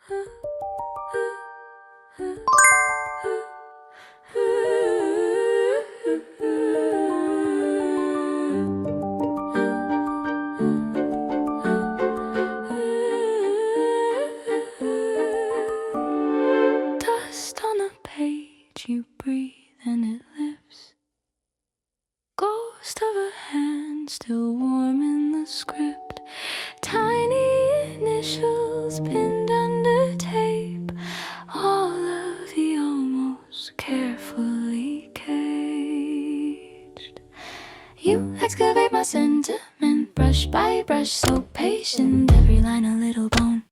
Dust on a page, you breathe and it lifts. Ghost of a hand still warm in the script. Tiny initials pinned under tape. All of the almost carefully caged. You excavate my sentiment, brush by brush, so patient. Every line a little bone.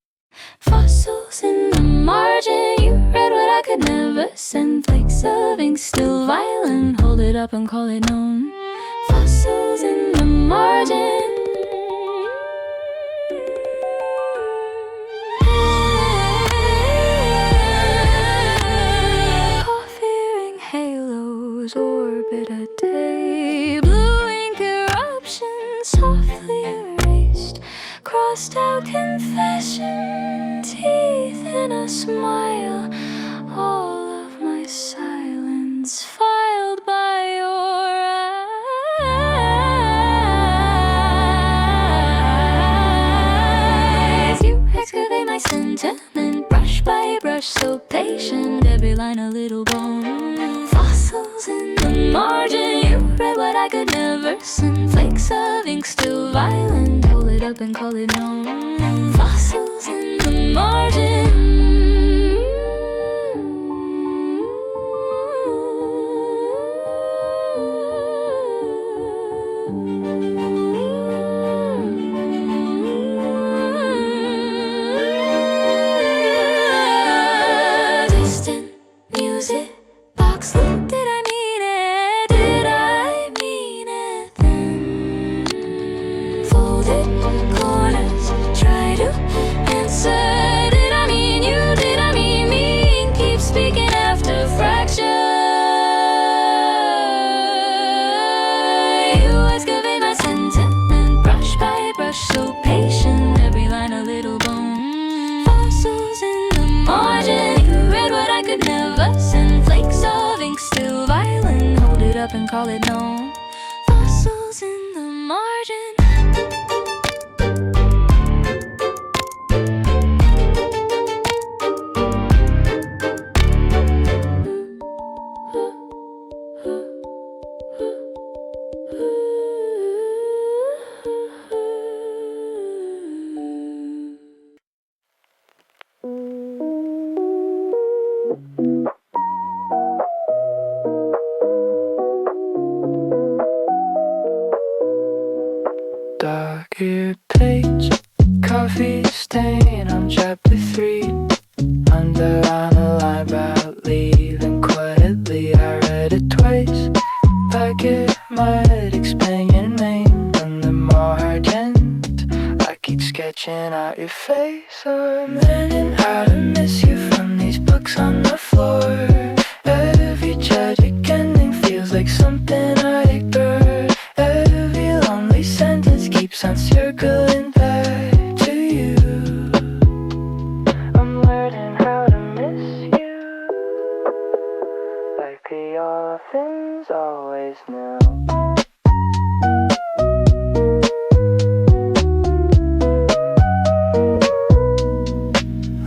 Fossils in the margin. You read what I could never send. Flakes of ink still violent. Hold it up and call it known. Fossils in the margin. Coffee-ring halos orbit a day. Blue ink eruption softly erased. Crossed out confession, teeth in a smile. All of my silence filed by your eyes. You excavate my sentiment, brush by brush, so patient. Every line a little bone. Fossils in the margin. You read what I could never send. Flakes of ink still violent. Hold it up and call it known. Fossils in the margin. Distant music box loop. Did I mean it? Did I mean it then? Folded corners, try to answer. Did I mean you? Did I mean me? Keep speaking after fracture. You excavate my sentiment, brush by brush, so patient. Every line a little bone. Fossils in the margin. You read what I could never send. Flakes of ink still violent. Hold it up and call it known. Fossils in the margin. Darker page, coffee stain on chapter 3. Underline a line about leaving quietly. I read it twice. Packet might explain your name. And the more I can't, I keep sketching out your face. I'm learning how to miss you from these books on the floor. Every tragic ending feels like something I ignored. Every lonely sentence keeps on circling back to you. I'm learning how to miss you, like the orphans always knew.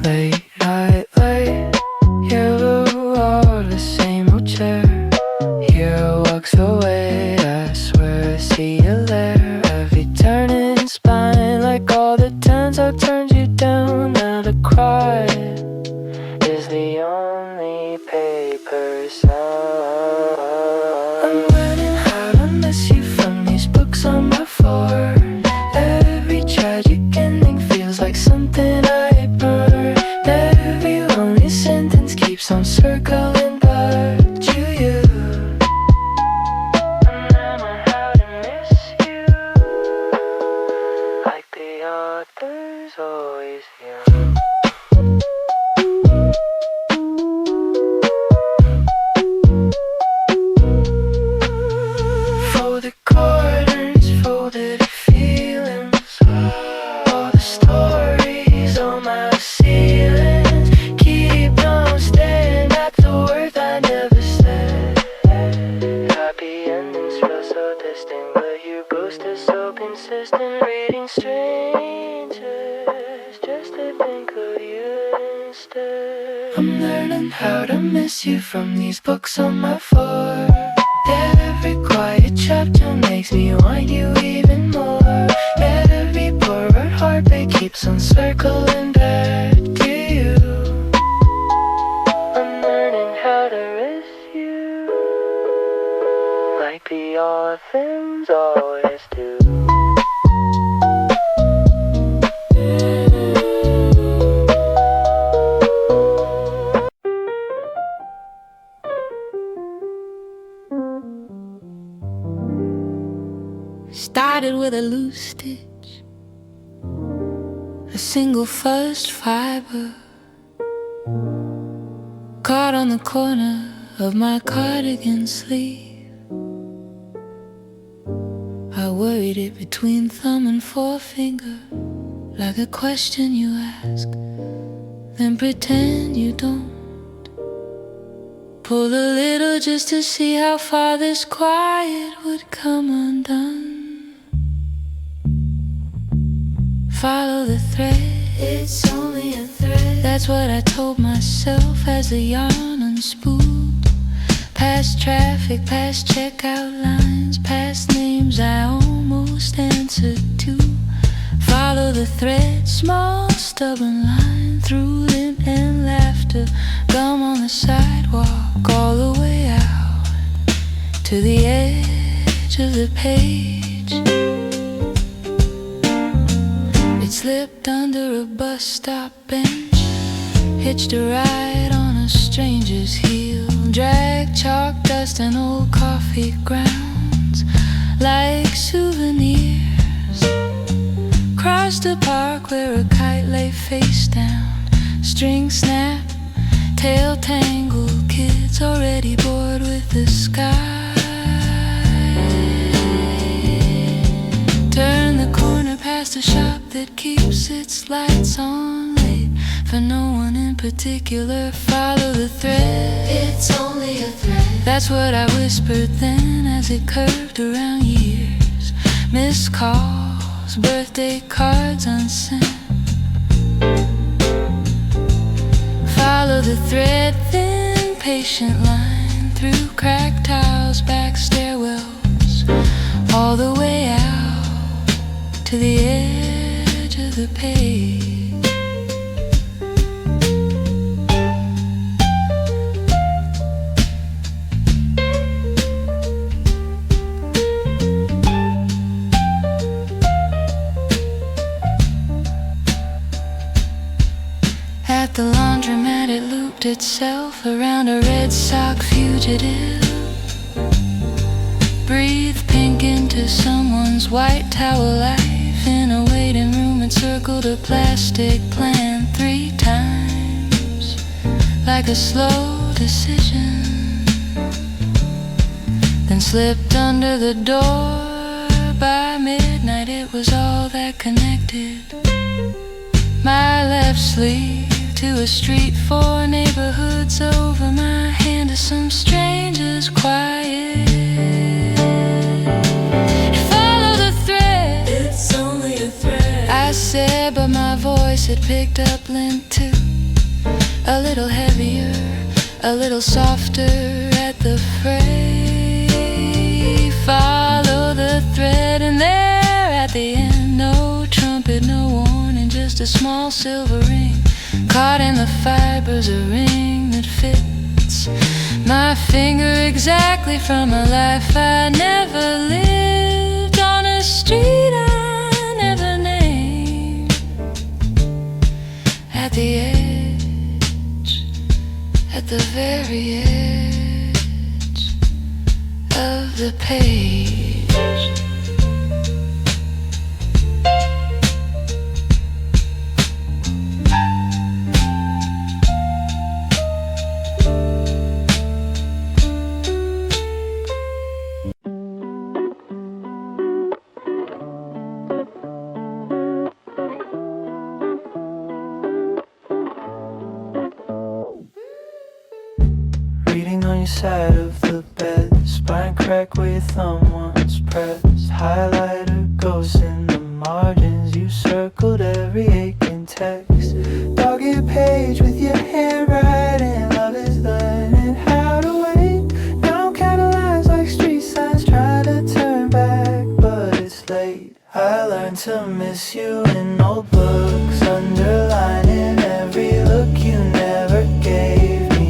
Late night light, yellow wall, the same old chair. Hero walks away, I swear I see you there. Every turning spine, like all the turns I've turned you down. Now the quiet is the only paper sound. I'm learning how to miss you from these books on my floor. Every tragic ending feels like something I ignored. think of you instead. I'm learning how to miss you from these books on my floor. Every quiet chapter makes me want you even more. Every poor heartbeat keeps on circling back to you. I'm learning how to miss you, like the orphans always do. Started with a loose stitch, a single fussed fiber, caught on the corner of my cardigan sleeve. I worried it between thumb and forefinger, like a question you ask, then pretend you don't. Pull a little just to see how far this quiet would come undone. Follow the thread, it's only a thread. That's what I told myself as the yarn unspooled. Past traffic, past checkout lines, past names I almost answered to. Follow the thread, small stubborn line, through lint and laughter, gum on the sidewalk, all the way out to the edge of the page. It slipped under a bus stop bench, hitched a ride on a stranger's heel, dragged chalk dust and old coffee grounds like souvenirs. Crossed a park where a kite lay face down, string snap, tail tangled, kids already bored with the sky. Turn the corner past a shop that keeps its lights on late, for no one in particular. Follow the thread, it's only a thread. That's what I whispered then as it curved around years. Missed calls, birthday cards unsent. Follow the thread, thin patient line, through cracked tiles, back stairwells, all the way out to the edge of the page. At the laundromat it looped itself around a red sock fugitive. Breathe pink into someone's white towel life. In a waiting room it circled a plastic plan 3 times, like a slow decision, then slipped under the door. By midnight it was all that connected my left sleeve to a street, 4 neighborhoods over, my hand to some stranger's quiet. Follow the thread, it's only a thread, I said, but my voice had picked up lint too. A little heavier, a little softer at the fray. Follow the thread, and there at the end, no trumpet, no warning, just a small silver ring, caught in the fibers, a ring that fits my finger exactly from a life I never lived, on a street I never named, at the edge, at the very edge of the page. Reading on your side of the bed, spine crack where your thumb once pressed. Highlighter ghosts in the margins, you circled every aching text. page with your handwriting. Love is learning how to wait. Now I'm catalyzed like street signs trying to turn back, but it's late. I learned to miss you in old books, underlining every look you never gave me.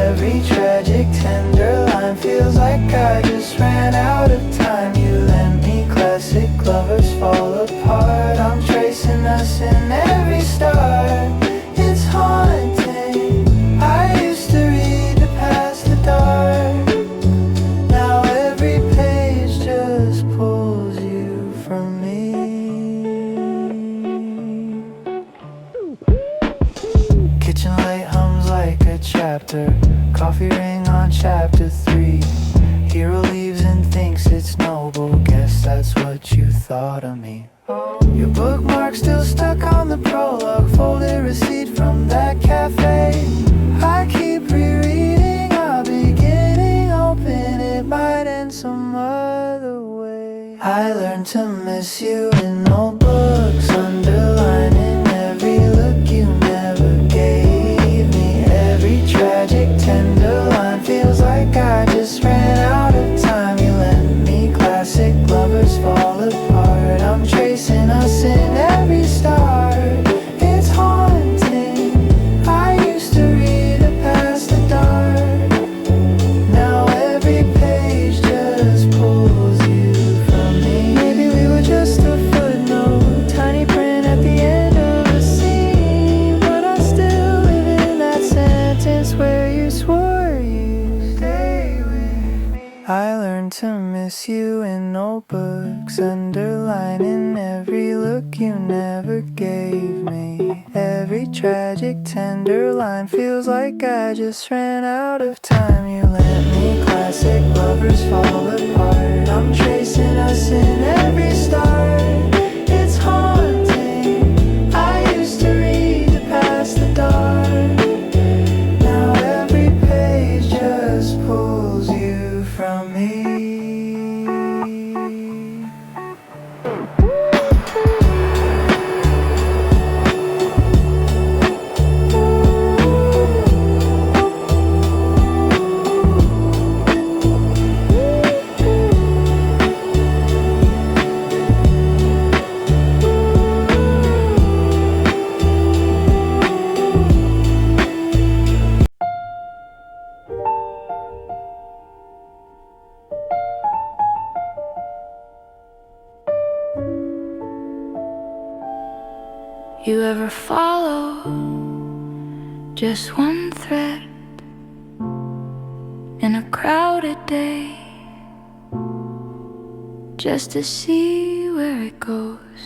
Every tragic tender line feels like I just ran out of time. You lent me classic lovers fall apart. I'm tracing us in every star. It's haunting. I used to read to pass the dark. Now every page just pulls you from me. Kitchen light hums like a chapter. Coffee ring on chapter 3. Hero leaves and thinks it's noble. Guess that's what you thought of me. Your bookmark still stuck on the prologue. Folded receipt from that cafe. I keep rereading our beginning. Hoping it might end some other way. I learned to miss you in old books, underlining every look you never gave me. Every tragic tender line feels like I just ran out of time. You lent me classic lovers fall apart. I'm tracing us in every star. It's haunting. I used to read it past the dark. Now every page just pulls you from me. Maybe we were just a footnote, tiny print at the end of a scene, but I still live in that sentence where you swore you'd stay with me. I learned to miss you in old books, underlining every look you never gave me. Every tragic tender line feels like I just ran out of time. You lent me classic lovers fall apart. I'm tracing us in every star. It's haunting. I used to read to pass the dark. Now every page just pulls you from me. You ever follow just one thread in a crowded day, just to see where it goes?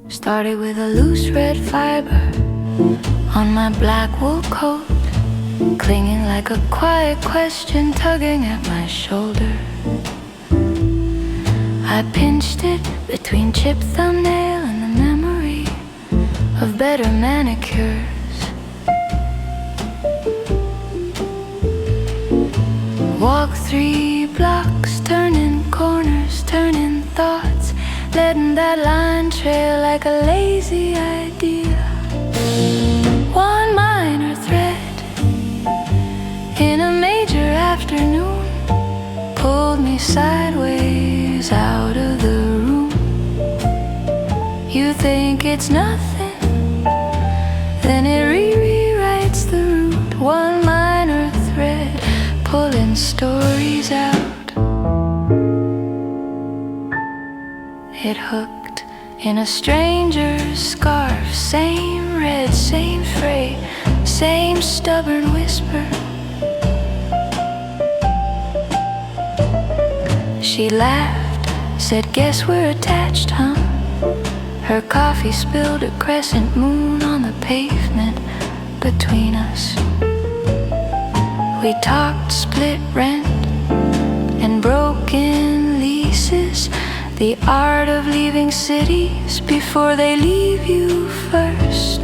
Started with a loose red fiber on my black wool coat, clinging like a quiet question tugging at my shoulder. I pinched it between chipped thumbnail and the memory of better manicures. Walk 3 blocks, turning corners, turning thoughts, letting that line trail like a lazy idea. One minor thread in a major afternoon pulled me sideways out of the room. You think it's nothing, then it rewrites the route. One minor thread pulling stories out. It hooked in a stranger's scarf, same red, same fray, same stubborn whisper. She laughed, said, "Guess we're attached, huh?" Her coffee spilled a crescent moon on the pavement between us. We talked split rent and broken leases, the art of leaving cities before they leave you first.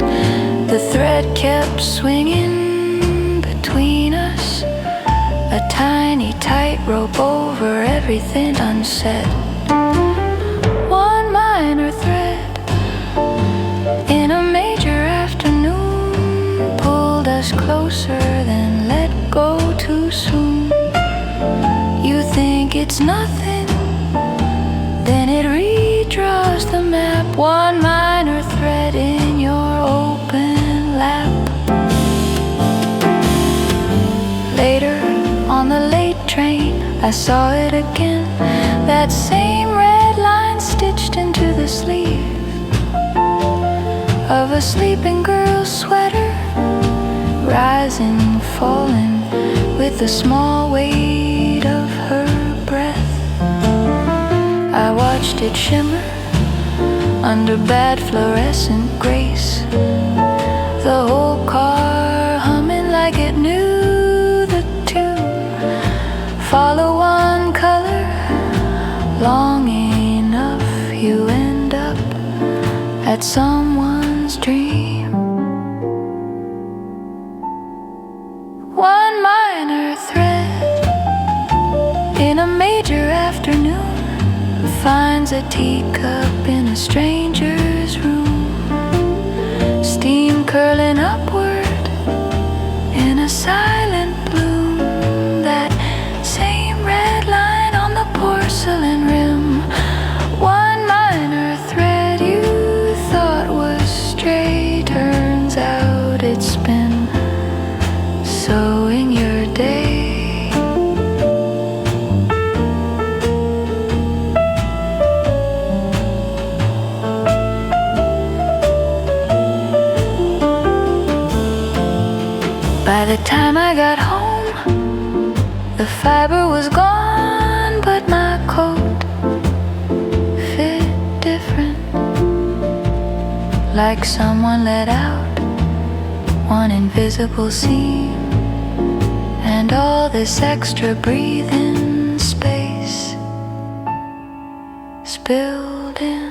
The thread kept swinging between us, a tiny tightrope over everything unsaid. One minor thread it's nothing, then it redraws the map. One minor thread in your open lap. Later, on the late train, I saw it again. That same red line stitched into the sleeve of a sleeping girl's sweater, rising, falling with the small weight of her breath. I watched it shimmer under bad fluorescent grace, the whole car humming like it knew the tune. Follow one color long enough, you end up at someone's dream. One minor thread in a major afternoon finds a teacup in a stranger's room, steam curling upward in a silent bloom. That same red line on the porcelain rim. One minor thread you thought was stray, turns out it's been sewing your day. By the time I got home, the fiber was gone, but my coat fit different, like someone let out one invisible seam, and all this extra breathing space spilled in.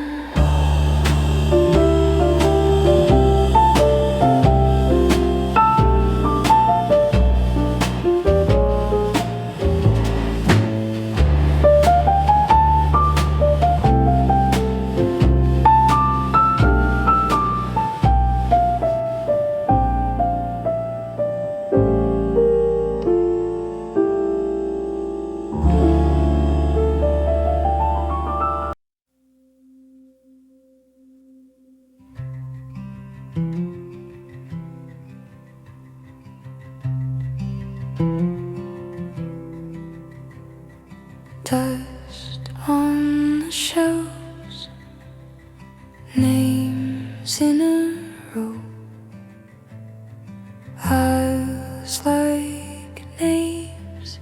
Dust on the shelves, names in a row, eyes like Naves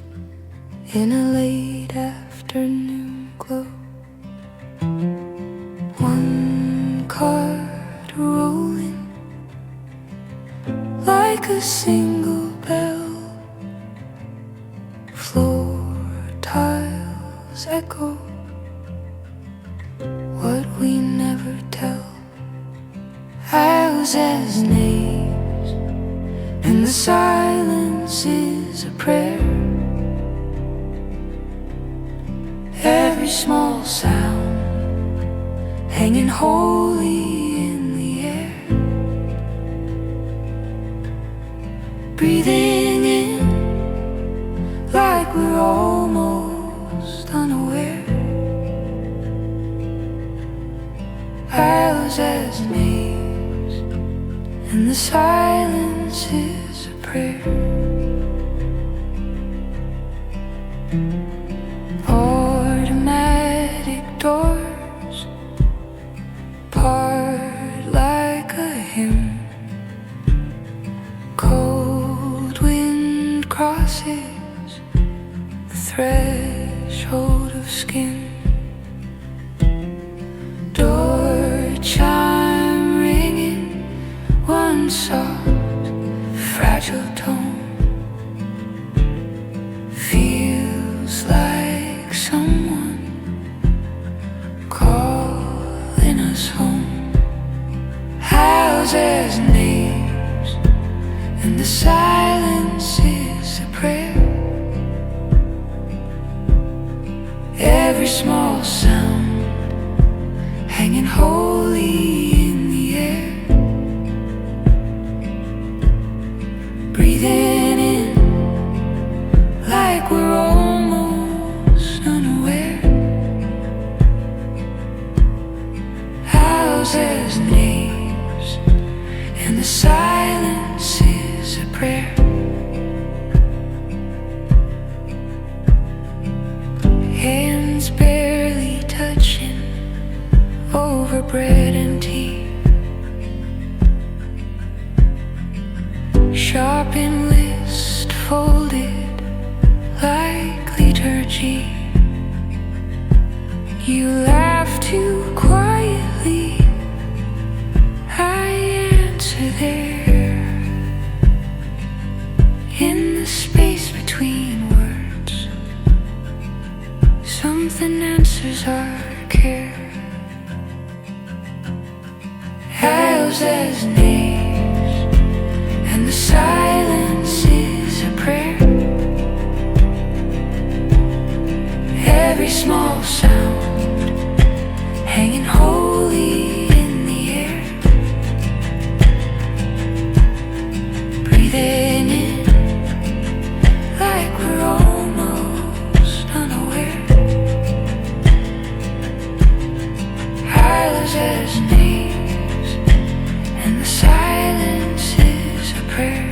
in a late afternoon glow. One card rolling like a single bell, floor tiles echo what we never tell. House as names, and the silence is a prayer. Every small sound hanging holy in the air. Breathing in like we're almost unaware. Ours as names, and the silence is a prayer. Automatic doors part like a hymn. Cold wind crosses the threshold of skin. Door chime ringing, one soft, fragile tone. Feels like someone calling us home. Houses, names, and the silence is a prayer. Every small sound hanging holy in the air. Breathing in like we're almost unaware. the silence is a prayer. Hands barely touching over bread and tea. Shopping list folded like liturgy. You laugh too quietly, I answer there. In the space between words, something answers our care. Hails as names, and the silence is a prayer. Every small sound hanging holy in the air. Breathing in like we're almost unaware. Hails as names, and the silence is a prayer.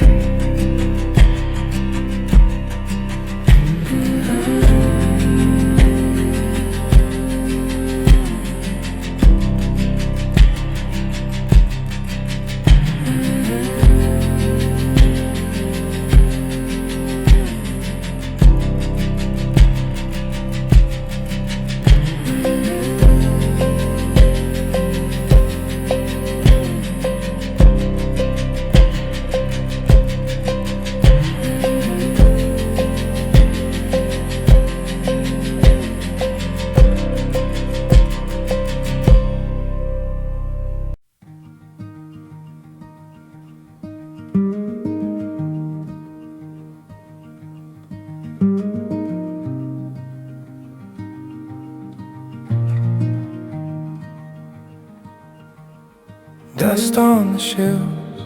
Dust on the shelves,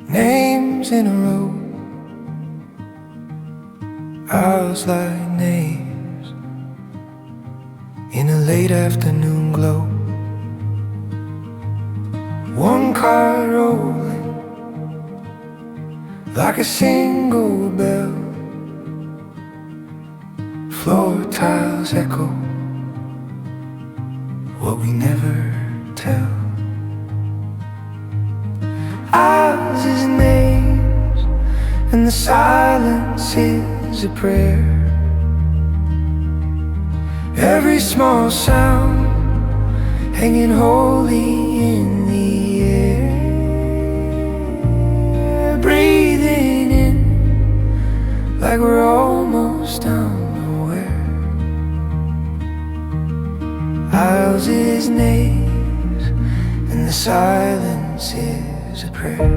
names in a row, ours like names in a late afternoon glow. One car rolling like a single bell, floor tiles echo what we never tell. Ours is names, and the silence is a prayer. Every small sound hanging holy in the air. Breathing in like we're almost unaware. Ours is names, and the silence is a prayer.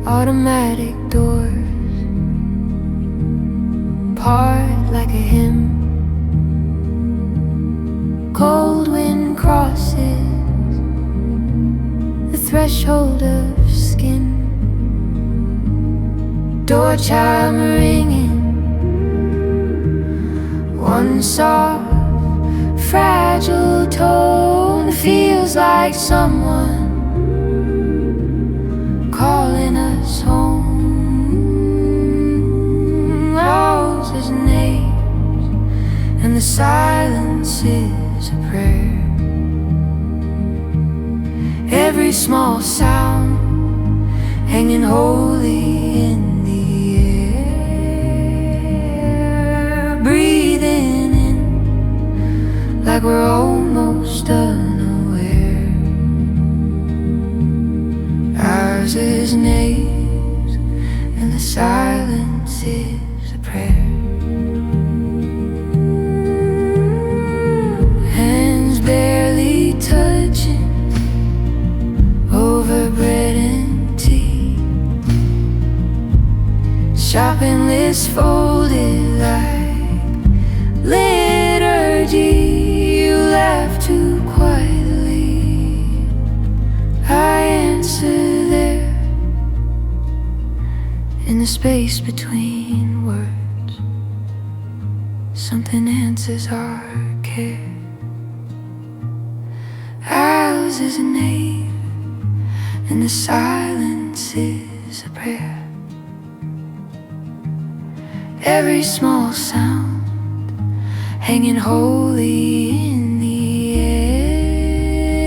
Automatic doors part like a hymn. Cold wind crosses the threshold of skin. Door chime ringing, one soft, fragile tone feels like someone calling us home. Ours is names, and the silence is a prayer. Every small sound hanging holy in the air. Breathing in like we're almost unaware. Ours is names, and the silence is a prayer. Hands barely touching over bread and tea. Shopping list folded like liturgy. You laugh too quietly, I answer there. In the space between words, something answers our care. Ours is a name, and the silence is a prayer. Every small sound hanging holy in the air,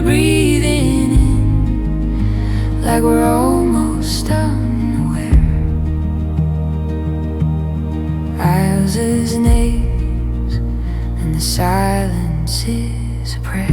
breathing in like we're almost unaware. Ours is names, and the silence is a prayer.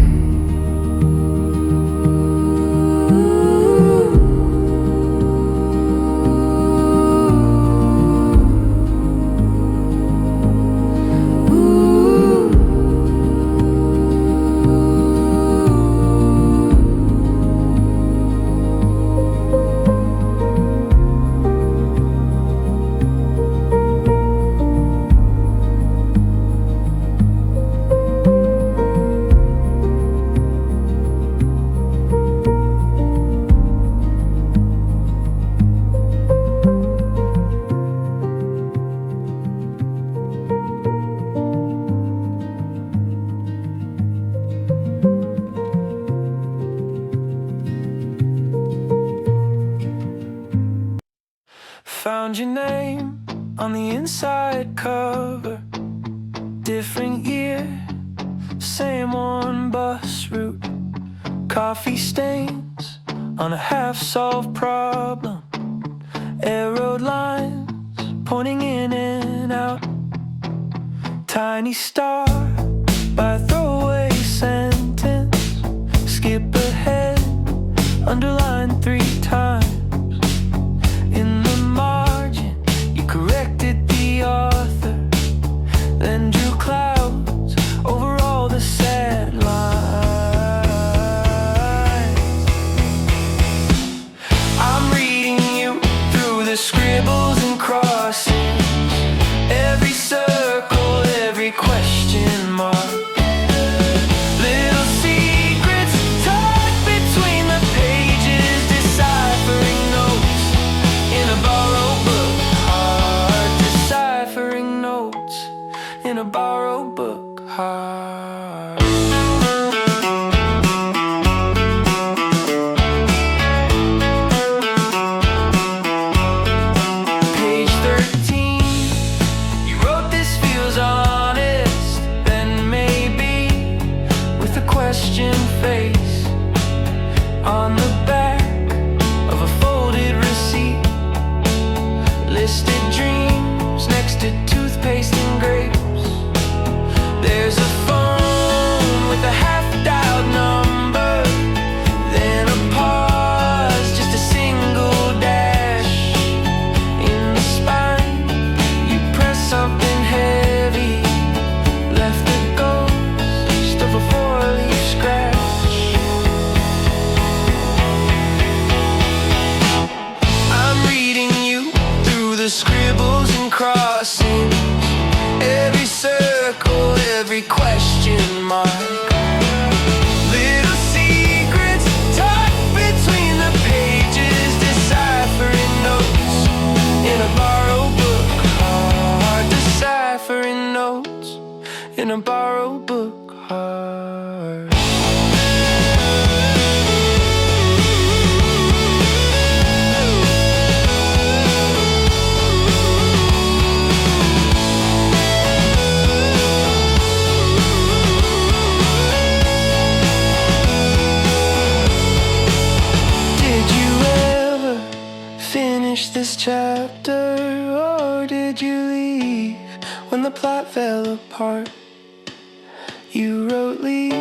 Found your name on the inside cover. Different year, same one bus route. Coffee stains on a half-solved problem. Arrowed lines pointing in and out. Tiny star by a throwaway sentence. Skip ahead, underline 3 times. In the margin, you corrected the author, then drew clouds over all the sad lines. I'm reading you through the scribbles and crossings, every circle, every question mark. Little secrets tucked between the pages, deciphering notes in a borrowed book heart, deciphering notes in a borrowed book heart. Page 13, you wrote this feels honest, then maybe with a question face on the back of a folded receipt. Listed dreams next to toothpaste and grapes. There's a phone with a half-dialed number, then a pause, just a single dash in the spine. You press something heavy, left a ghost of a 4-leaf scratch. I'm reading you through the scribbles and crossings, every circle, every question mark. Little secrets tucked between the pages, deciphering notes in a borrowed book heart, deciphering notes in a borrowed book heart. Did you ever finish this chapter, or did you leave when the plot fell apart? You wrote leave,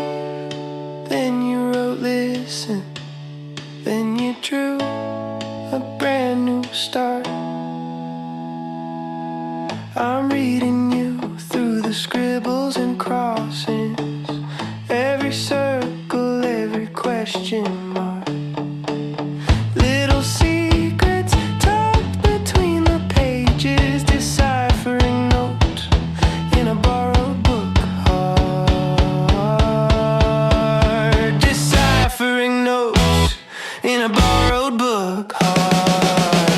then you wrote listen, then you drew a brand new start. I'm reading you through the scribbles and crossings, every circle, every question mark. Little secrets tucked between the pages, deciphering notes in a borrowed book heart, deciphering notes in a borrowed book heart.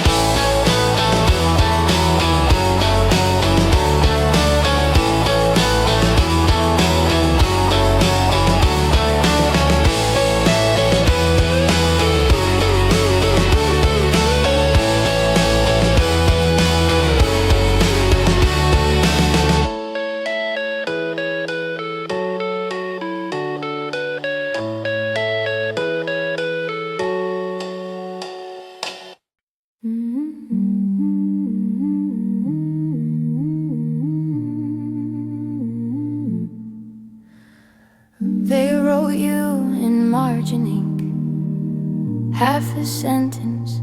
They wrote you in margin ink, half a sentence,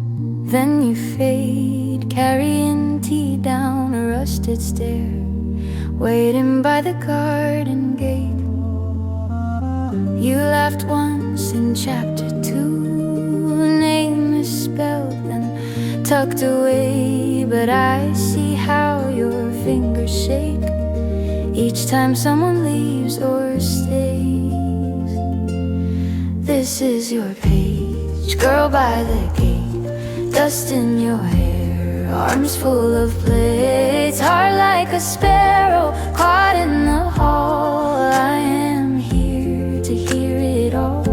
then you fade, carrying tea down a rusted stair, waiting by the garden gate. You laughed once in chapter 2, name misspelled and tucked away, but I see how your fingers shake each time someone leaves or stays. This is your page, girl by the gate, dust in your hair, arms full of plates, heart like a sparrow caught in the hall. I am here to hear it all.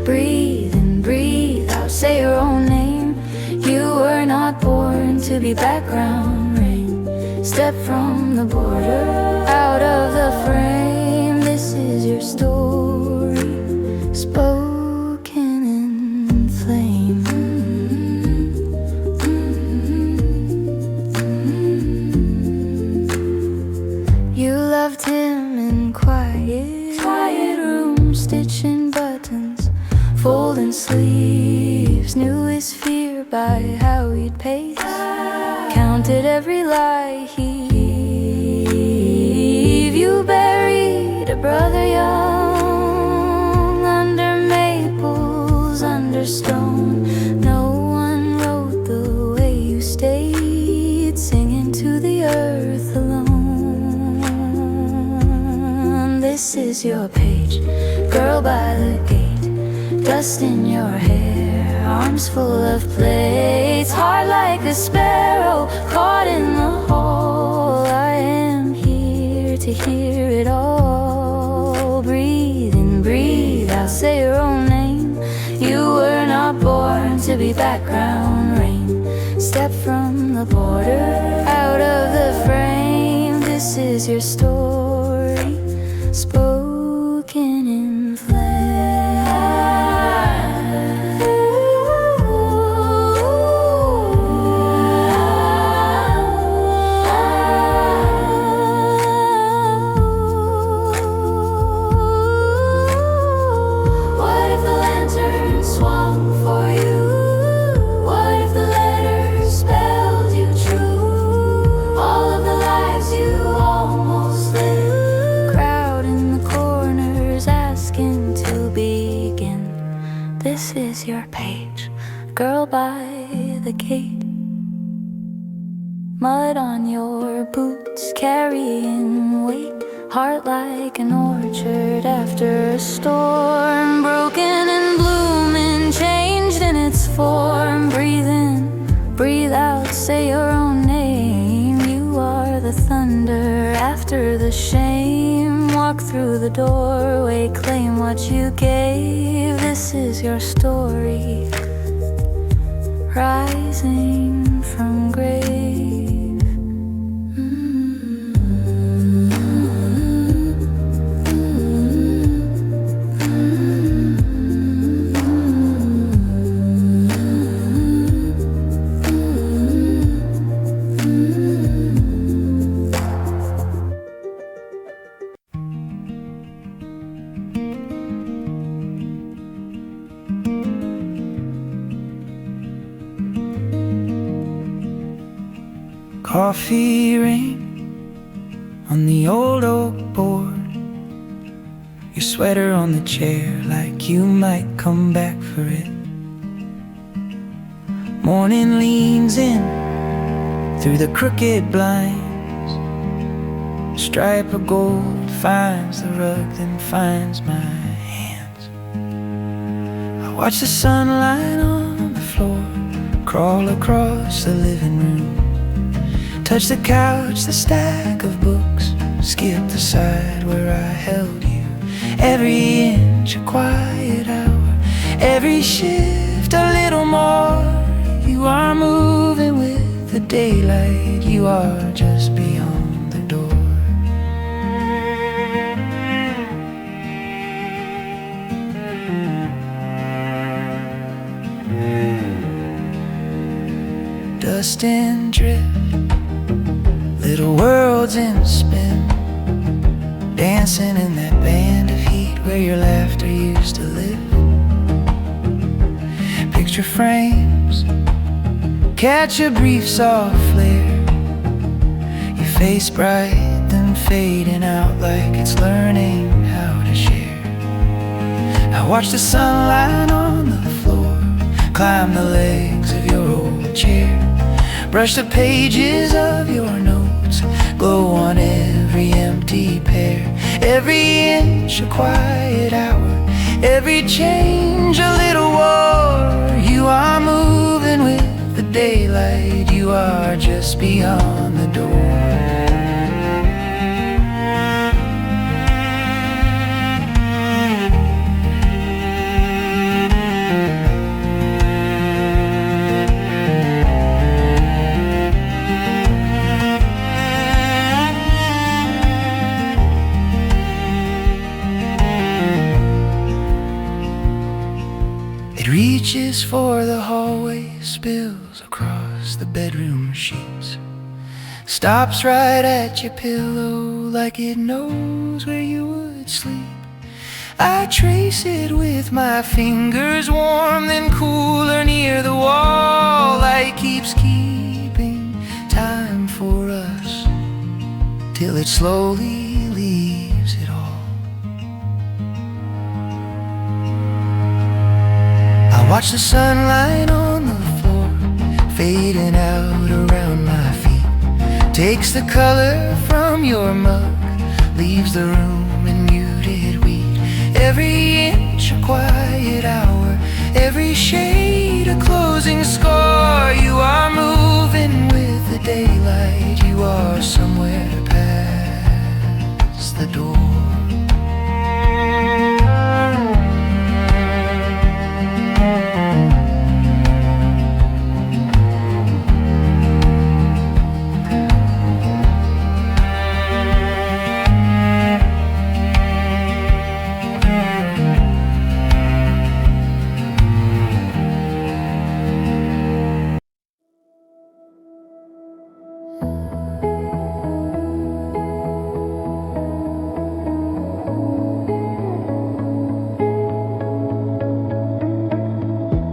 Breathe in, breathe out, say your own name. You were not born to be background rain. Step from the border, out of the frame. This is your story, spoken in flame. You loved him in quiet rooms, stitching buttons, folding sleeves. Knew his fear by how he'd pace, counted every lie he gave. You buried a brother young under maples, under stone. No one wrote the way you stayed, singing to the earth alone. This is your page, girl by the gate, dust in your hair, arms full of plates, heart like a sparrow caught in the hall. I am here to hear it all. Breathe in, breathe out, say your own name. You were not born to be background rain. Step from the border, out of the frame. This is your story, spoken in your page, girl by the gate. Mud on your boots, carrying weight, heart like an orchard after a storm. Broken and blooming, changed in its form. Breathe in, breathe out, say your own name. You are the thunder after the shame. Walk through the doorway, claim what you gave. This is your story, rising from grave. Coffee rain on the old oak board, your sweater on the chair like you might come back for it. Morning leans in through the crooked blinds, a stripe of gold finds the rug, then finds my hands. I watch the sunlight on the floor crawl across the living room, touch the couch, the stack of books, skip the side where I held you. Every inch a quiet hour, every shift a little more. You are moving with the daylight, you are just beyond the door. Dust and drift, little worlds in spin, dancing in that band of heat. where your laughter used to live. Picture frames catch a brief soft flare, your face bright then fading out like it's learning how to share. I watch the sunlight on the floor climb the legs of your old chair, brush the pages of your notes, glow on every empty pair. Every inch a quiet hour, every change a little war. You are moving with the daylight, you are just beyond the door. It reaches for the hallway, spills across the bedroom sheets, stops right at your pillow like it knows where you would sleep. I trace it with my fingers, warm then cooler near the wall. Light keeps keeping time for us till it slowly leaves it all. I watch the sunlight on the floor fading out around my feet, takes the color from your mug, leaves the room in muted wheat. Every inch a quiet hour, every shade a closing score. You are moving with the daylight, you are somewhere past the door.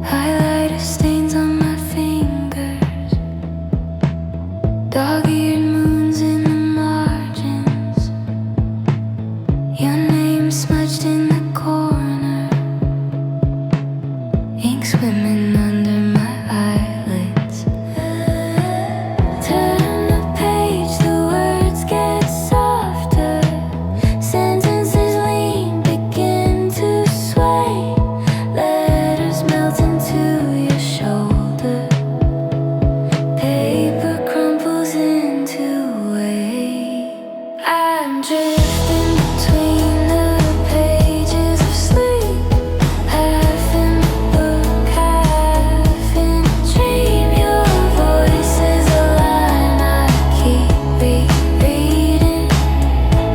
Highlighter stains on my fingers, dog-eared moons in the margins, your name smudged in the corner, ink swimming under my eyelids. Turn the page, the words get softer, sentences lean, begin to sway, letters melt into your shoulder, paper crumbles into weight. I'm drifting between the pages of sleep, half in the book, half in a dream. Your voice is a line I keep rereading,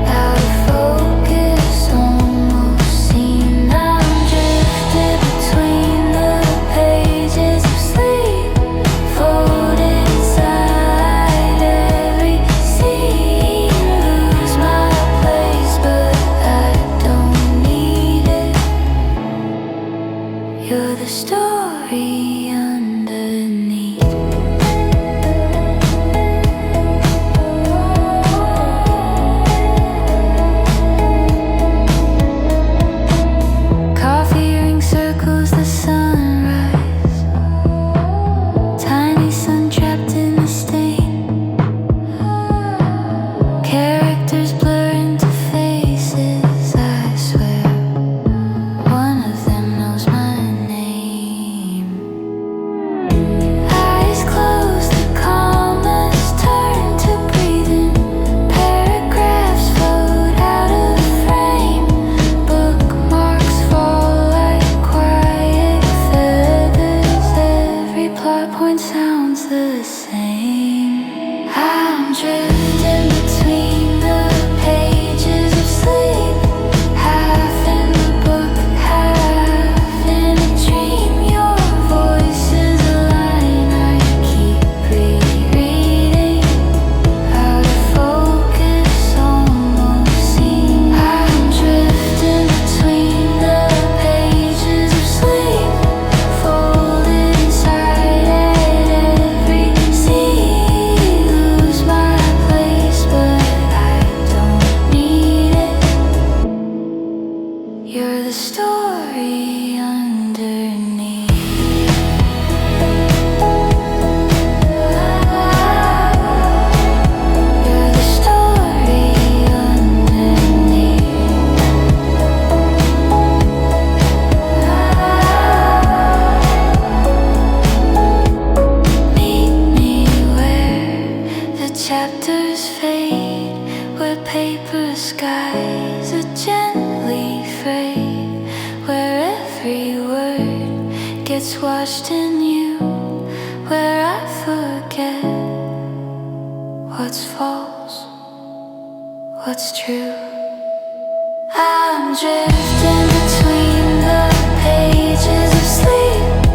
out of focus, almost seen. I'm drifting between the pages of sleep, folded inside every scene. Lose my place, but I don't need it. You're the story underneath. Coffee ring circles the sunrise, tiny sun trapped in the stain. Characters blur into faces, I swear one of them knows my name. Eyes closed, the calmness turned to breathing. Paragraphs float out of frame, bookmarks fall like quiet feathers. Every plot point sounds the same. I'm drifting between the pages of sleep, half in the book, half in a dream. Your voice is a line I keep rereading, out of focus, almost seen. I'm drifting between gets washed in you, where I forget what's false, what's true. I'm drifting between the pages of sleep,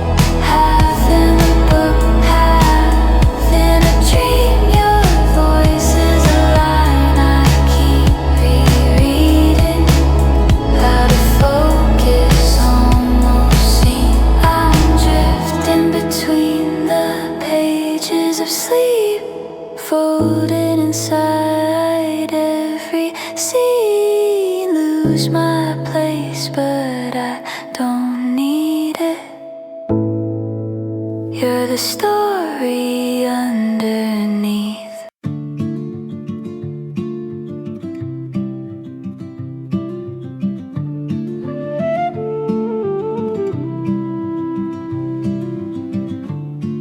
half in a book, half in a dream. Your voice is a line I keep rereading, out of focus, almost seen. I'm drifting between the pages of sleep, folded inside every scene. Lose my place, but I don't need it. You're the story underneath.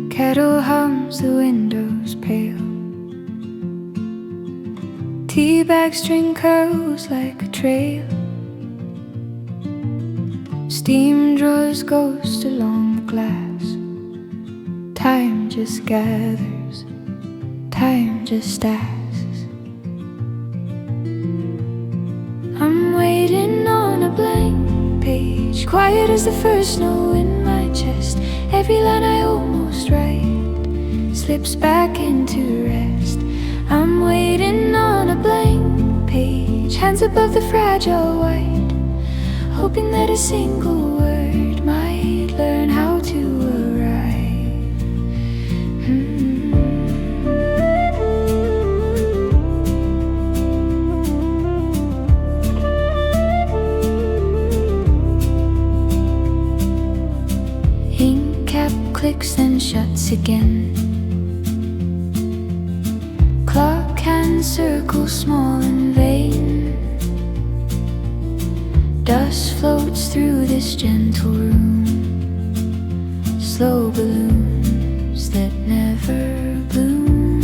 Kettle hums, the windows pale. Teabag string curls like a trail. Steam draws ghost along the glass. Time just gathers, time just asks. I'm waiting on a blank page, quiet as the first snow in my chest. Every line I almost write slips back into rest. I'm waiting on a blank page, hands above the fragile white, hoping that a single word might learn how to arrive. Ink cap clicks then shuts again. Clock hands circle small and vain. Dust floats through this gentle room, slow balloons that never bloom.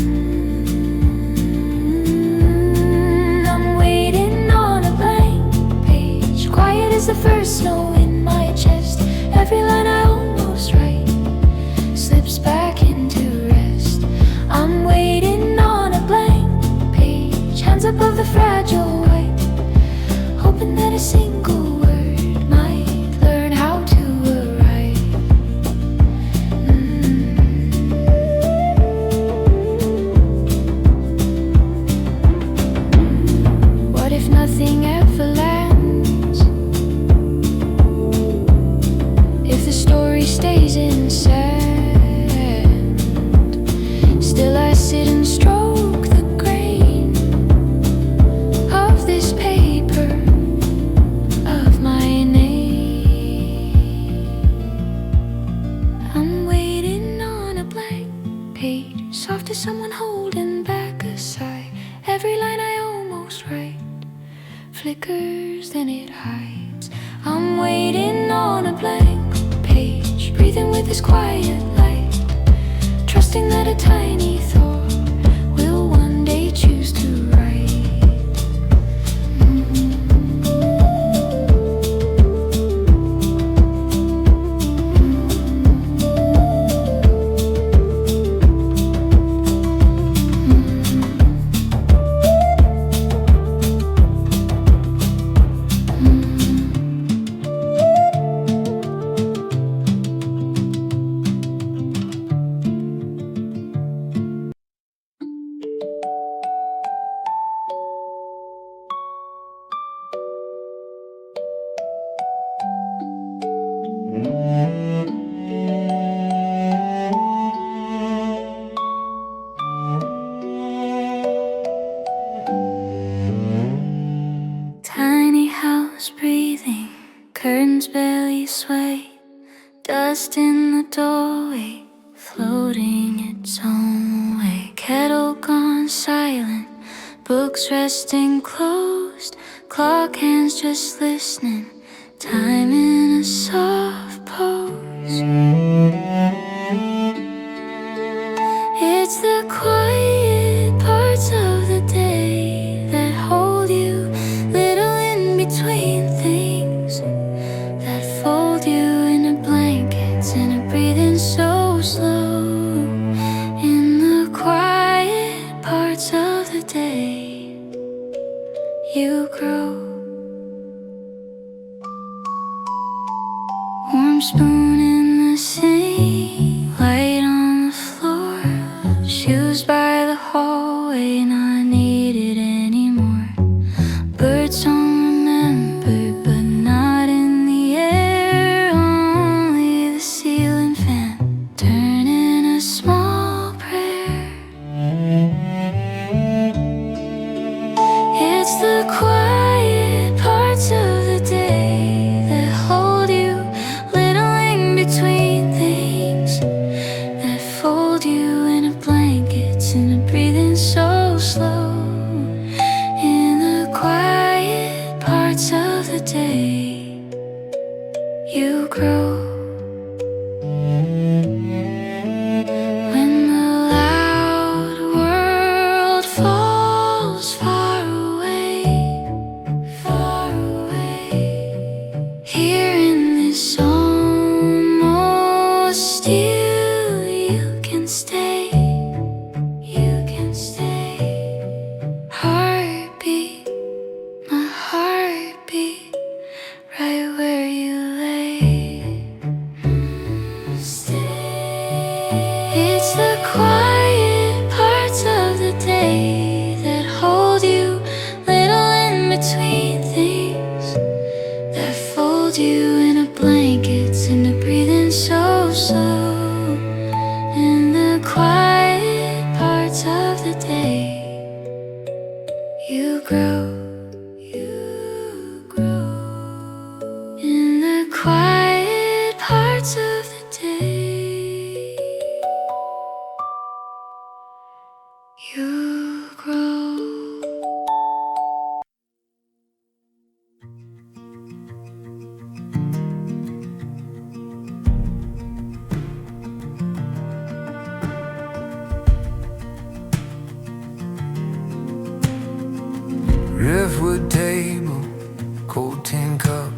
I'm waiting on a blank page, quiet as the first snow in my chest. Every line I almost write slips back into rest. I'm waiting on a blank page, hands above the fragile white, hoping that a single word might learn how to arrive. What if nothing ever lands? If the story stays in sand, still I sit and stroke the grain of this paper, of my name. I'm waiting on a blank page, soft as someone holding back a sigh. Every line I almost write flickers, then it hides. I'm waiting on a blank page, breathing with this quiet light, trusting that a tiny thought will one day choose to write. Tiny house breathing, curtains barely sway, dust in the doorway, floating its own way. Kettle gone silent, books resting closed, clock hands just listening, time in a soft pose. It's the quiet parts of the day that hold you, little in between things, that fold you in a blankets in a stay, you can stay. Heartbeat, my heartbeat, right where you lay. Stay. It's the quiet parts of the day that hold you, little in between things, that fold you in a blanket, and the breathing so slow. In the quiet parts of the day, you grow, you grow. In the quiet parts of the day, you grow. Driftwood table, cold tin cup,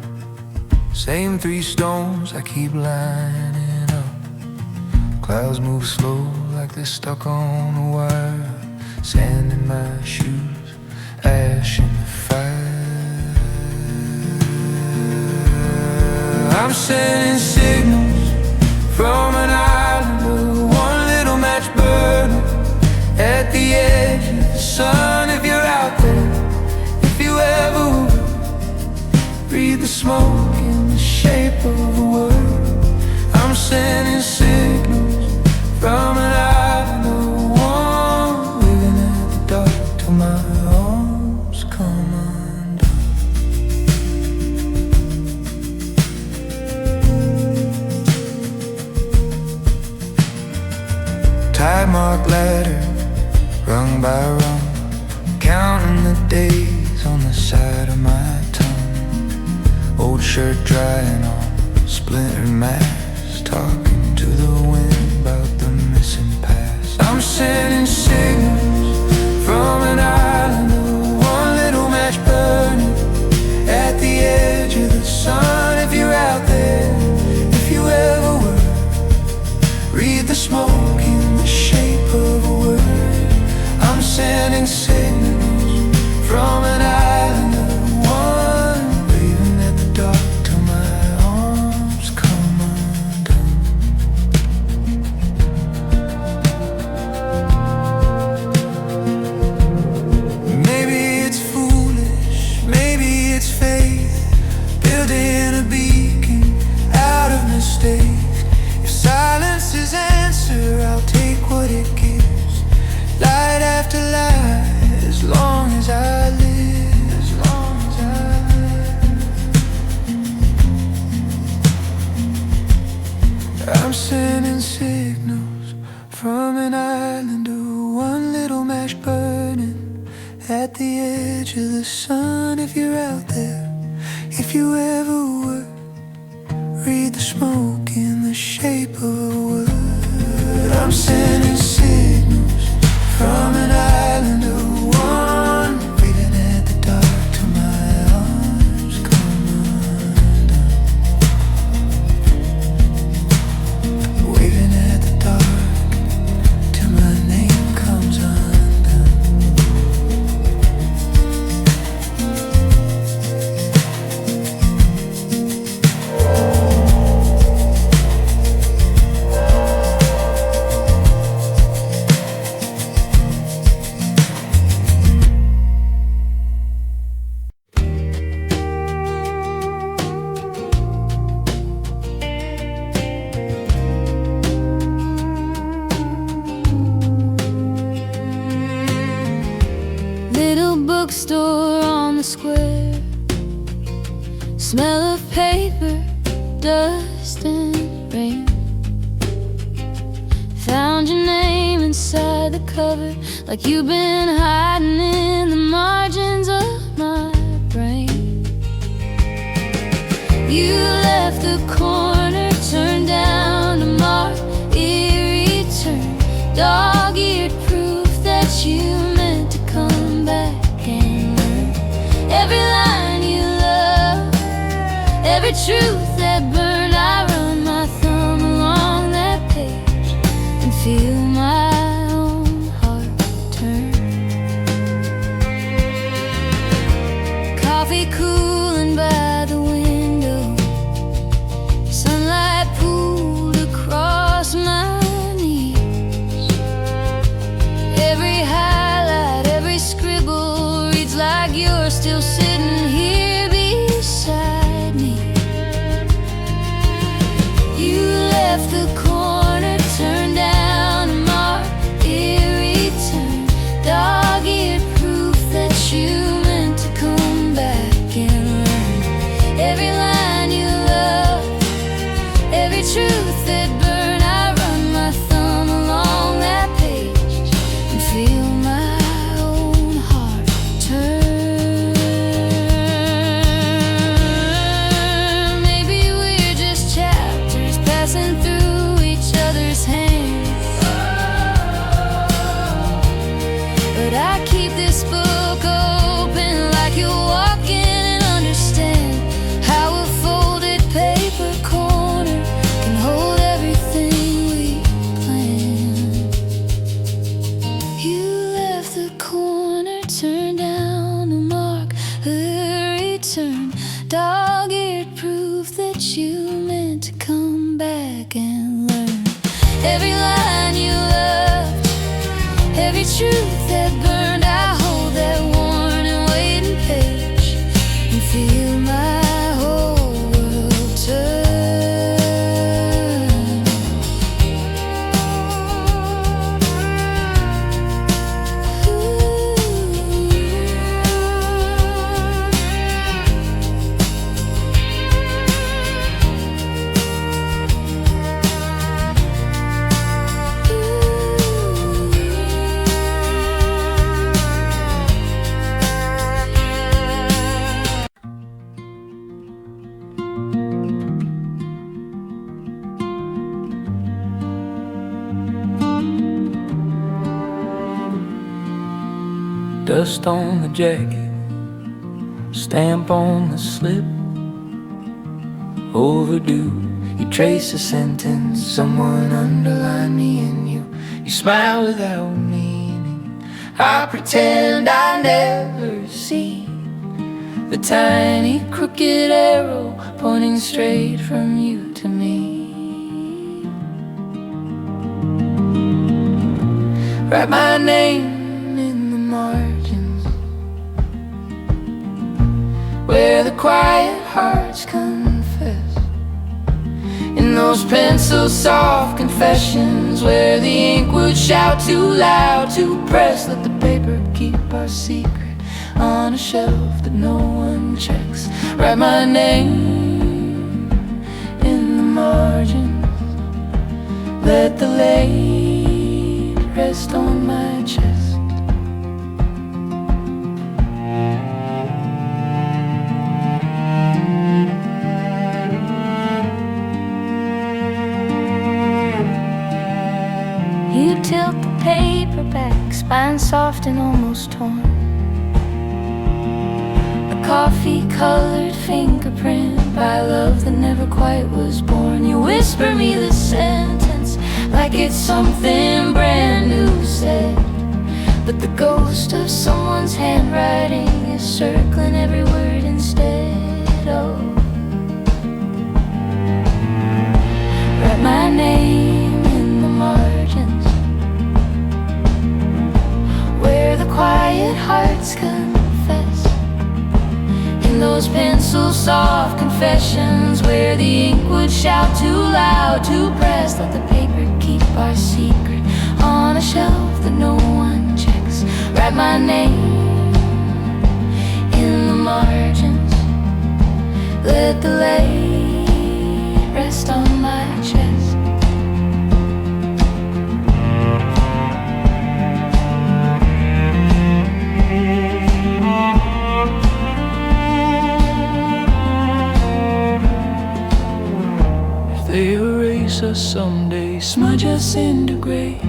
same 3 stones I keep lining up. Clouds move slow like they're stuck on a wire. Sand in my shoes, ash in the fire. I'm sending signals from an island of one little match burning at the edge of the sun. If you're out there, if you ever would, breathe the smoke in the shape of a word. I'm sending signals from an island of one, waving at the dark till my arms come undone. Tide mark ladder, rung by rung, counting the days on the side of my tongue. Old shirt drying on splintered masts, talking to the wind about the missing past. I'm sending signals from an island of one little match burning at the edge of the sun. If you're out there, if you ever were, read the smoke in the shape of a word. I'm sending signals from an island of one, waving at the dark till my arms come undone. Maybe it's foolish, maybe it's faith, building a beacon out of mistakes. If silence is answer, I'll take what it gives. Light after light, as long as I live, as long as I live. I'm sending signals from an island of one little match burning at the edge of the sun. If you're out there, if you ever were, read the smoke in the shape of a word. I'm sending signals from an island of one, waving at the dark till my arms come undone. Waving at the dark till my name comes undone. Little bookstore on the square, smell of paper, dust and rain. Found your name inside the cover, like you've been hiding in the margins of my brain. You left the corner, turned down to mark eerie turn, dog-eared proof that you meant to come back and learn. Every line you love, every truth that burned, I run my thumb along that page and feel still sitting here beside me. You left the corner, turned down a mark, eerie turn, dog-eared proof that you meant to come back and learn. Every line you love, every truth that burned, I run my thumb along that page and feel my own heart turn. Maybe we're just chapters passing through each other's hands, but I keep this book open like you'll walk in and understand how a folded paper corner can hold everything we planned. You left the corner, turned down a mark, a return, dog-eared proof that you meant to come back and learn. Every line you loved, every truth that burned, I hold that worn and waiting page and feel my whole world turn. Dust on the jacket, stamp on the slip. Overdue, you trace a sentence, someone underlined me in you. You smile without meaning, I pretend I never see the tiny crooked arrow pointing straight from you to me. Write my name in the margins, where the quiet hearts confess, in those pencil soft confessions, where the ink would shout too loud to press. Let the paper keep our secret on a shelf that no one checks. Write my name in the margins, let the late rest on my chest. You tilt the paper back, spine soft and almost torn, a coffee-colored fingerprint by love that never quite was born. You whisper me the sentence like it's something brand new said, but the ghost of someone's handwriting is circling every word instead. Oh, write my name in the margins, where the quiet hearts confess, in those pencil soft confessions, where the ink would shout too loud to press. Let the paper keep our secret on a shelf that no one checks. Write my name in the margins, let the light rest on my chest. They erase us someday, smudge us into gray.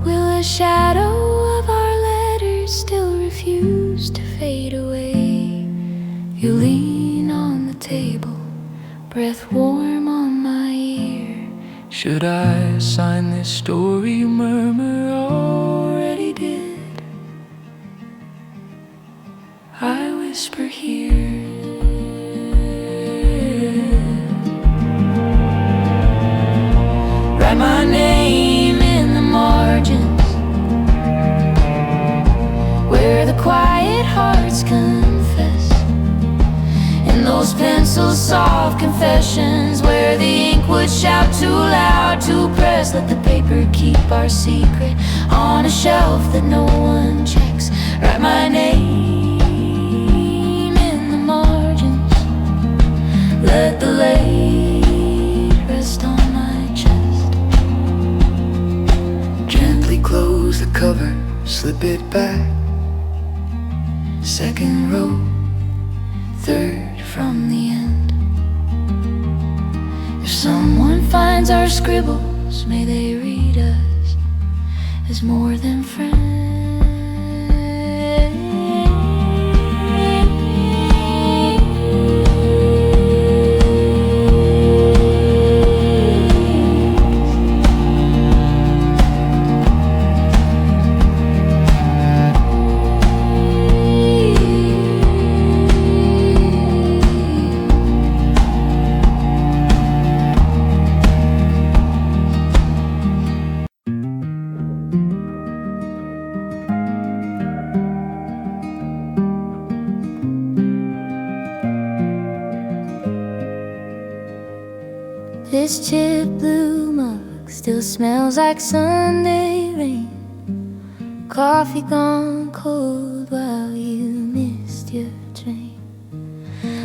Will a shadow of our letters still refuse to fade away? You lean on the table, breath warm on my ear. Should I sign this story? You murmur, already did. I whisper here, write my name in the margins, where the quiet hearts confess, pencil soft confessions where the ink would shout too loud to press. Let the paper keep our secret on a shelf that no one checks. Write my name in the margins. Let the late rest on my chest. Gently close the cover, slip it back. Second row, third from the end. If someone finds our scribbles, may they read us as more than friends. This chip blue mug still smells like Sunday rain. Coffee gone cold while you missed your train.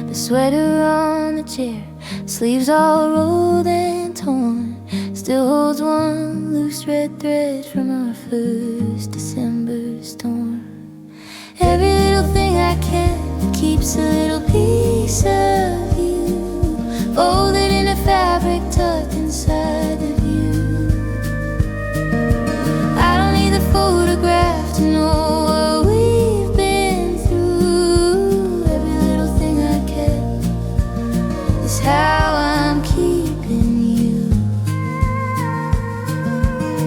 The sweater on the chair, sleeves all rolled and torn, still holds one loose red thread from our first December storm. Every little thing I kept keeps a little piece of you, folded in a fabric tucked inside of you. I don't need the photograph to know what we've been through. Every little thing I kept is how I'm keeping you.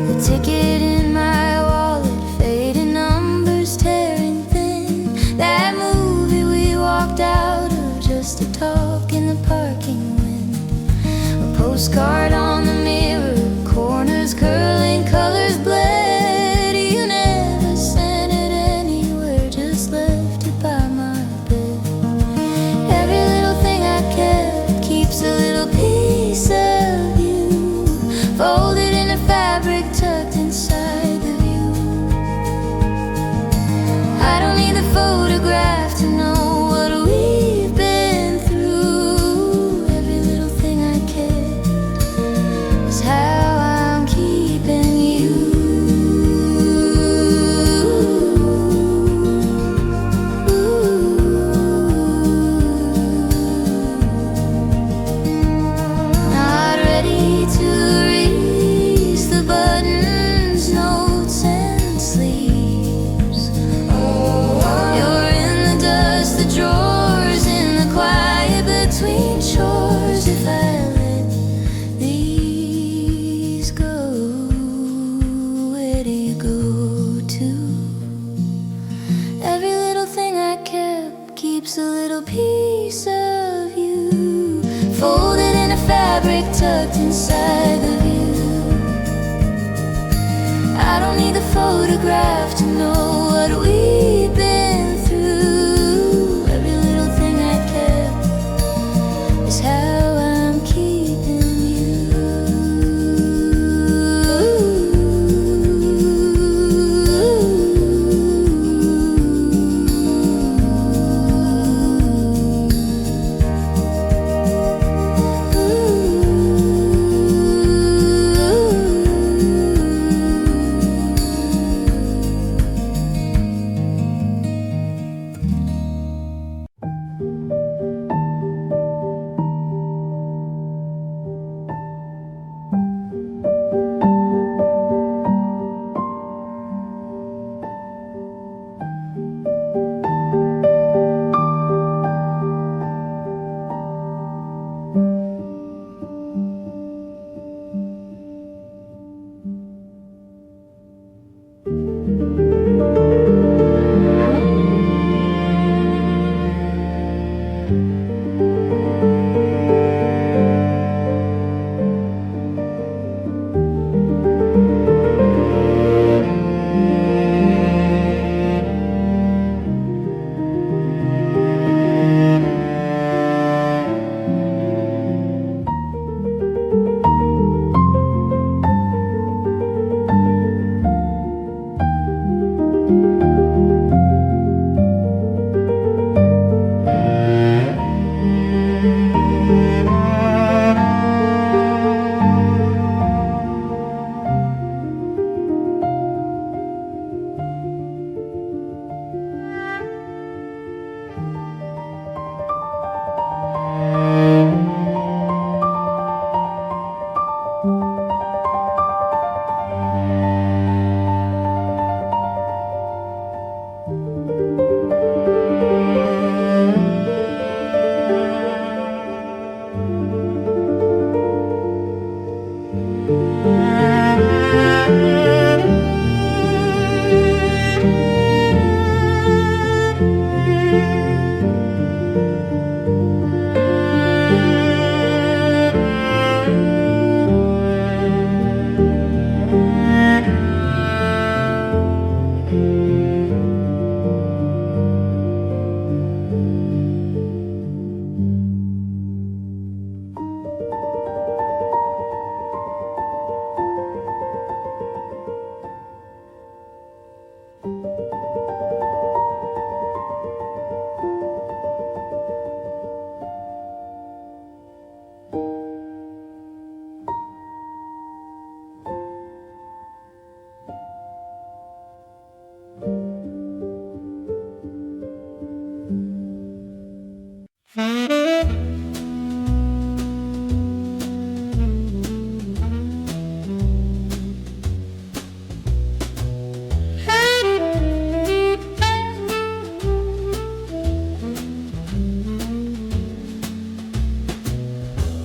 The ticket in my wallet, fading numbers tearing thin. That movie we walked out of just to talk in the parking. Postcard on the mirror, corners curling, colors bled. You never sent it anywhere, just left it by my bed. Every little thing I kept keeps a little piece of you, folded in a fabric tucked inside of you. I don't need the photograph to know what we've been through. Every little thing I kept is how I'm keeping you. Not ready to reach the buttons, notes and sleeves. You're in the dust, the drawers, in the quiet between chores. If I let these go, where do you go to? Every little thing I kept keeps a little piece of you, folded in a fabric tucked inside of you. I don't need the photograph to know what we've been through. Every little thing I kept is how I'm keeping you.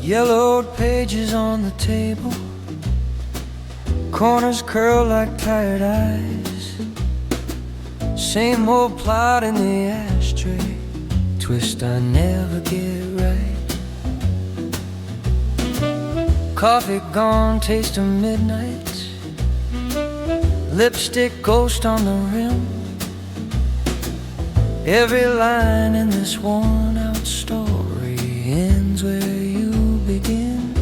Yellowed pages on the table, corners curl like tired eyes. Same old plot in the ashtray, twist I never get right. Coffee gone, taste of midnight, lipstick ghost on the rim. Every line in this worn out story ends where you begin.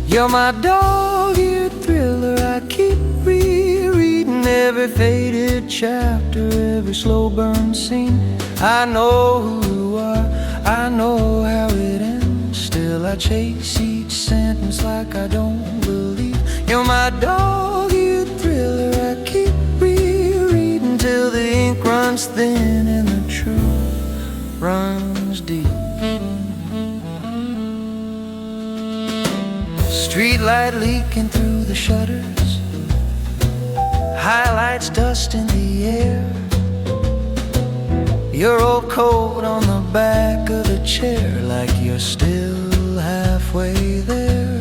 You're my dog-eared thriller, I keep rereading every faded chapter, every slow burn scene. I know who you are, I know how it ends, still I chase each sentence like I don't believe. You're my dog-eared thriller, I keep rereading till the ink runs thin and the truth runs deep. Streetlight leaking through the shutters, highlights dust in the air. Your old coat on the back of the chair, like you're still halfway there.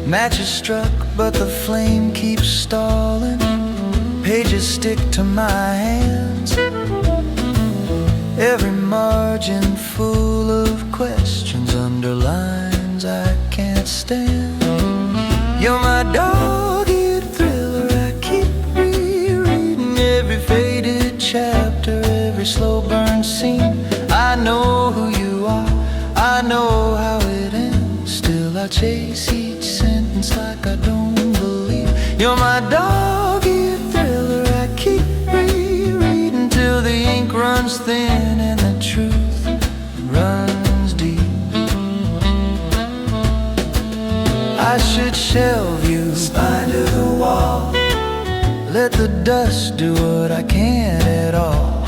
Matches struck, but the flame keeps stalling. Pages stick to my hands, every margin full of questions, underlines I can't stand. You're my dog-eared thriller, I keep rereading every faded chapter, every slow burn scene. I know who you are, I know how it ends, still I chase each sentence like I don't believe. You're my dog-eared thriller, I keep rereading till the ink runs thin and the truth runs deep. I should shelve you, spine to the wall, let the dust do what I can't at all.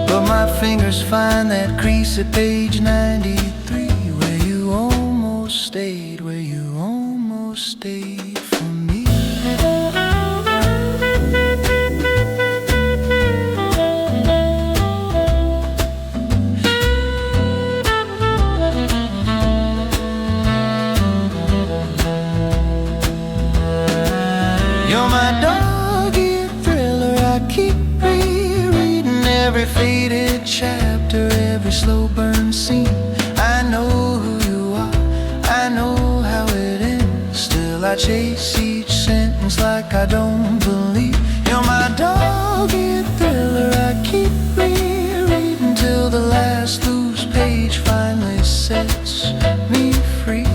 But my fingers find that crease at page 93, where you almost stayed, where you almost stayed for me. You're my dog-eared thriller, I keep rereading every faded chapter, every slow burn scene. I know who you are, I know how it ends, still I chase each sentence like I don't believe. You're my dog-eared thriller, I keep rereading till the last loose page finally sets me free.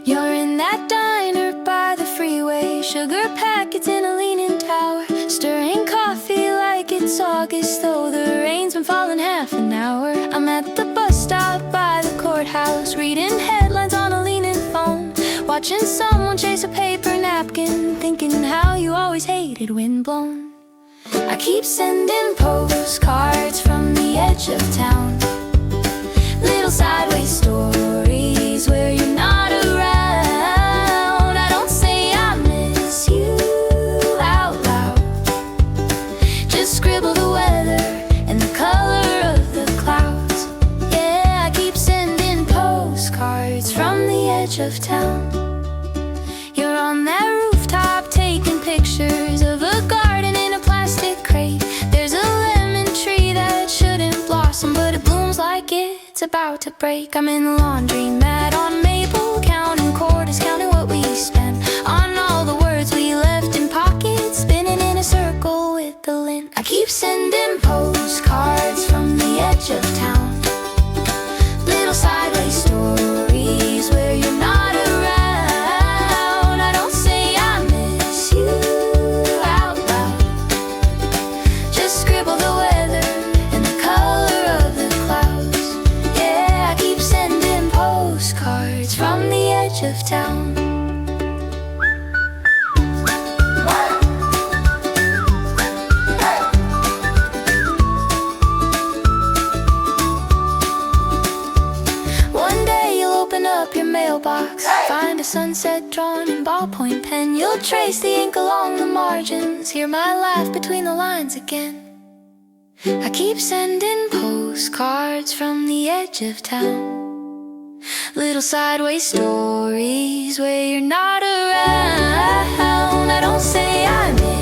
You're in that diner by the freeway, sugar packets in a leaning tower, stirring coffee like it's August, though the rain's been falling half an hour. I'm at the bus stop by the courthouse, reading headlines on a leaning phone, watching someone chase a paper napkin, thinking how you always hated windblown. I keep sending postcards from the edge of town, little sideways stories where you're not around. postcards from the edge of town. You're on that rooftop taking pictures of a garden in a plastic crate. There's a lemon tree that shouldn't blossom, but it blooms like it's about to break. I'm in the laundromat on Maple, counting quarters, counting what we spent on all the words we left in pockets, spinning in a circle with the lint. I keep sending postcards from the edge of town, little sideways stories where you're not around. I don't say I miss you out loud, just scribble the weather and the color of the clouds. Yeah, I keep sending postcards from the edge of town. Your mailbox, find a sunset drawn in ballpoint pen. You'll trace the ink along the margins, hear my laugh between the lines again. I keep sending postcards from the edge of town, little sideways stories where you're not around. I don't say I miss